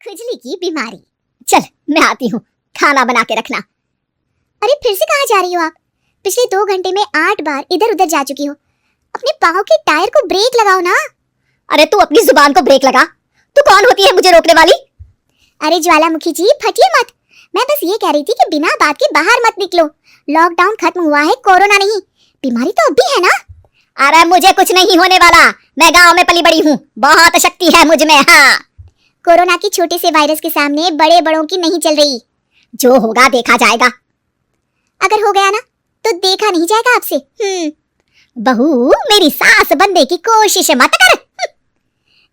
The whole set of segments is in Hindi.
खुजली की बीमारी। चल मैं आती हूँ, खाना बना के रखना। अरे फिर से कहाँ जा रही हो आप? पिछले 2 घंटे में 8 बार इधर उधर जा चुकी हो। अपने पाँव के टायर को ब्रेक लगाओ ना। अरे तू अपनी जुबान को ब्रेक लगा। तू कौन होती है मुझे रोकने वाली? अरे ज्वालामुखी जी फटिए मत। मैं बस ये कह रही थी कि बिना बात के बाहर मत निकलो। लॉकडाउन खत्म हुआ है, कोरोना नहीं। बीमारी तो अब भी है ना। अरे मुझे कुछ नहीं होने वाला, मैं गांव में पली बड़ी हूँ, बहुत शक्ति है मुझ में। हाँ, कोरोना के छोटे से वायरस के सामने बड़े बड़ों की नहीं चल रही। जो होगा देखा जाएगा। अगर हो गया ना तो देखा नहीं जाएगा आपसे। बहू मेरी सास बनने की कोशिश मत कर।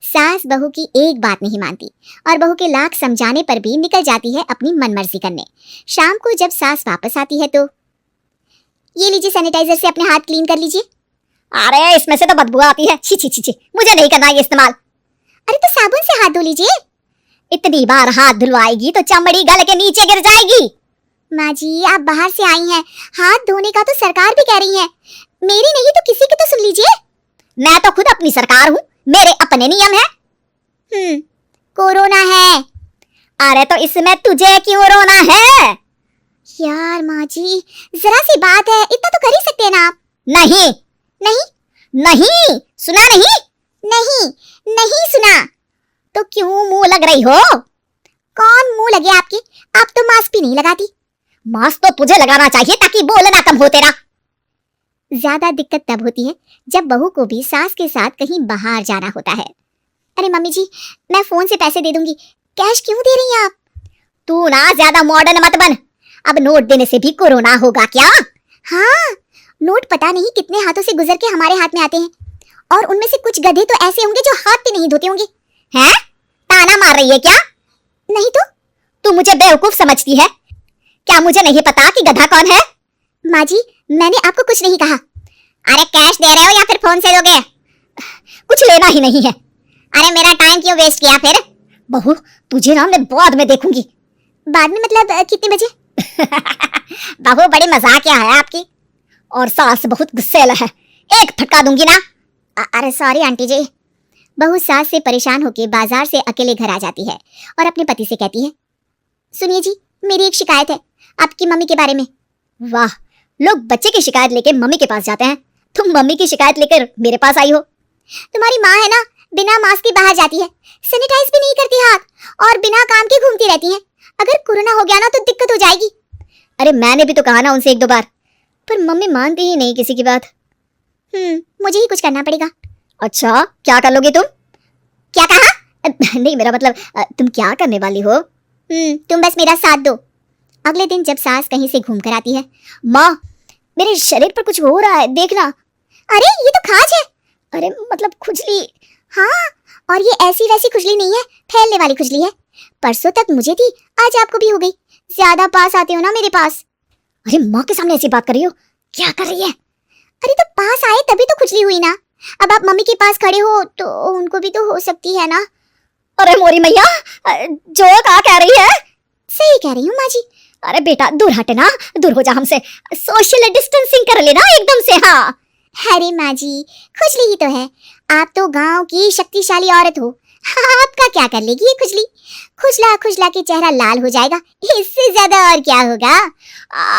सास बहू की एक बात नहीं मानती और बहू के लाख समझाने पर भी निकल जाती है अपनी मनमर्जी करने। शाम को जब सास वापस आती है तो ये लीजिए, सैनिटाइजर से अपने हाथ क्लीन कर लीजिए। अरे इसमें से तो बदबू आती है, छी छी छी छी, मुझे नहीं करना ये इस्तेमाल। अरे तो साबुन से हाथ धो लीजिए। इतनी बार हाथ धुलवाएगी तो चमड़ी गल के नीचे गिर जाएगी। माँ जी आप बाहर से आई हैं, हाथ धोने का तो सरकार भी कह रही है। मेरी नहीं तो किसी की तो सुन लीजिए। मैं तो खुद अपनी सरकार हूँ, मेरे अपने नियम है। कोरोना है। अरे तो इसमें तुझे क्यों रोना है? यार माँ जी जरा सी बात है, इतना तो कर ही सकते हैं ना आप। नहीं नहीं नहीं, सुना नहीं? नहीं नहीं सुना। तो क्यों मुंह लग रही हो? कौन मुंह लगे आपके? आप तो मास्क भी नहीं लगाती। मास्क तो तुझे लगाना चाहिए ताकि बोलना कम हो तेरा। ज्यादा दिक्कत तब होती है जब बहू को भी सास के साथ कहीं बाहर जाना होता है। अरे मम्मी जी मैं फोन से पैसे दे दूंगी, कैश क्यों दे रही हैं आप? तू ना ज्यादा मॉडर्न मत बन। अब नोट देने से भी कोरोना होगा क्या? हाँ, नोट पता नहीं कितने हाथों से गुजर के हमारे हाथ में आते हैं और उनमें से कुछ गधे तो ऐसे होंगे जो हाथ भी नहीं धोते होंगे। हैं? ताना मार रही है क्या? नहीं तो। तू मुझे बेवकूफ समझती है क्या? मुझे नहीं पता कि गधा कौन है। माँ जी मैंने आपको कुछ नहीं कहा। अरे कैश दे रहे हो या फिर फोन से दोगे? कुछ लेना ही नहीं है। अरे मेरा टाइम क्यों वेस्ट किया फिर? बहू तुझे ना मैं बाद में देखूंगी। बाद में मतलब कितने बजे? बहू बड़ी मजाकिया है आपकी, और सास बहुत गुस्सेल है, एक फटका दूंगी ना। अरे सॉरी आंटी जी। बहू सास से परेशान होकर बाजार से अकेले घर आ जाती है और अपने पति से कहती है, सुनिए जी मेरी एक शिकायत है आपकी मम्मी के बारे में। वाह, लोग बच्चे की शिकायत लेके मम्मी के पास जाते हैं, तुम मम्मी की शिकायत लेकर मेरे पास आई हो। तुम्हारी माँ है ना, बिना मास्क के बाहर जाती है, सैनिटाइज भी नहीं करती हाथ और बिना काम के घूमती रहती है। अगर कोरोना हो गया ना तो दिक्कत हो जाएगी। अरे मैंने भी तो कहा ना उनसे 1-2 बार, पर मम्मी मानती ही नहीं किसी की बात। मुझे ही कुछ करना पड़ेगा। अच्छा क्या कर लोगे तुम? क्या कहा? नहीं मेरा मतलब तुम क्या करने वाली हो? तुम बस मेरा साथ दो। अगले दिन जब सास कहीं से घूम कर आती है, माँ मेरे शरीर पर कुछ हो रहा है, देखना। अरे ये तो खाज है। अरे मतलब खुजली। हाँ, और ये ऐसी वैसी खुजली नहीं है, फैलने वाली खुजली है। परसों तक मुझे थी, आज आपको भी हो गई। ज्यादा पास आते हो ना मेरे पास। अरे माँ के सामने ऐसी बात कर रही हो, क्या कर रही है? अरे तो पास आए तभी तो खुजली हुई ना। अब आप मम्मी के पास खड़े हो तो उनको भी तो हो सकती है ना। अरे मोरी मैया, जो क्या कह रही है? सही कह रही हूँ माँ जी। अरे बेटा दूर हटना, दूर हो जा हमसे, सोशल डिस्टेंसिंग कर लेना एकदम से। हाँ अरे माँ जी खुजली ही तो है, आप तो गांव की शक्तिशाली औरत हो, आपका क्या कर लेगी ये खुजली? खुजला खुजला के चेहरा लाल हो जाएगा, इससे ज्यादा और क्या होगा?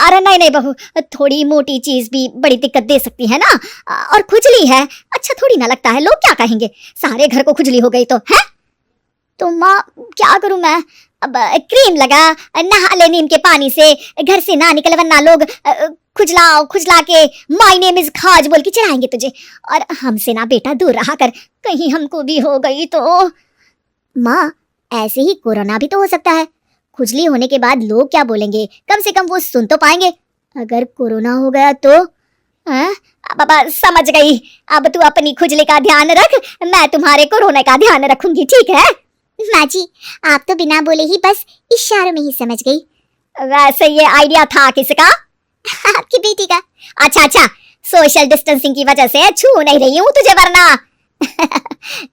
अरे नहीं नहीं बहू, थोड़ी मोटी चीज भी बड़ी दिक्कत दे सकती है ना, और खुजली है अच्छा थोड़ी ना लगता है, लोग क्या कहेंगे? सारे घर को खुजली हो गई तो है। तो माँ क्या करूं मैं? अब क्रीम लगा, नहा ले नीम के पानी से, घर से ना निकल वरना लोग खुजला खुजला के माय नेम इज खाज बोल के चढ़ाएंगे तुझे। और हमसे ना बेटा दूर रहा कर, कहीं हमको भी हो गई तो। माँ ऐसे ही कोरोना भी तो हो सकता है, खुजली होने के बाद लोग क्या बोलेंगे, कम से कम वो सुन तो पाएंगे। अगर कोरोना हो गया तो? बाबा समझ गई, अब तू अपनी खुजली का ध्यान रख, मैं तुम्हारे कोरोना का ध्यान रखूंगी, ठीक है? माँ जी आप तो बिना बोले ही बस इशारों में ही समझ गई। वैसे ये आइडिया था किसका? आपकी बेटी का। अच्छा अच्छा, सोशल डिस्टेंसिंग की वजह से छू नहीं रही हूँ तुझे वरना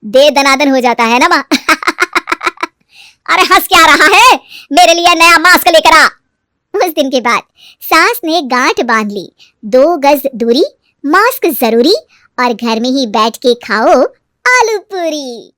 दे दनादन हो जाता है ना माँ। अरे हंस क्या रहा है? मेरे लिए नया मास्क लेकर आ। उस दिन के बाद सास ने गांठ बांध ली, 2 गज दूरी, मास्क जरूरी और घर में ही बैठ के खाओ आलू पूरी।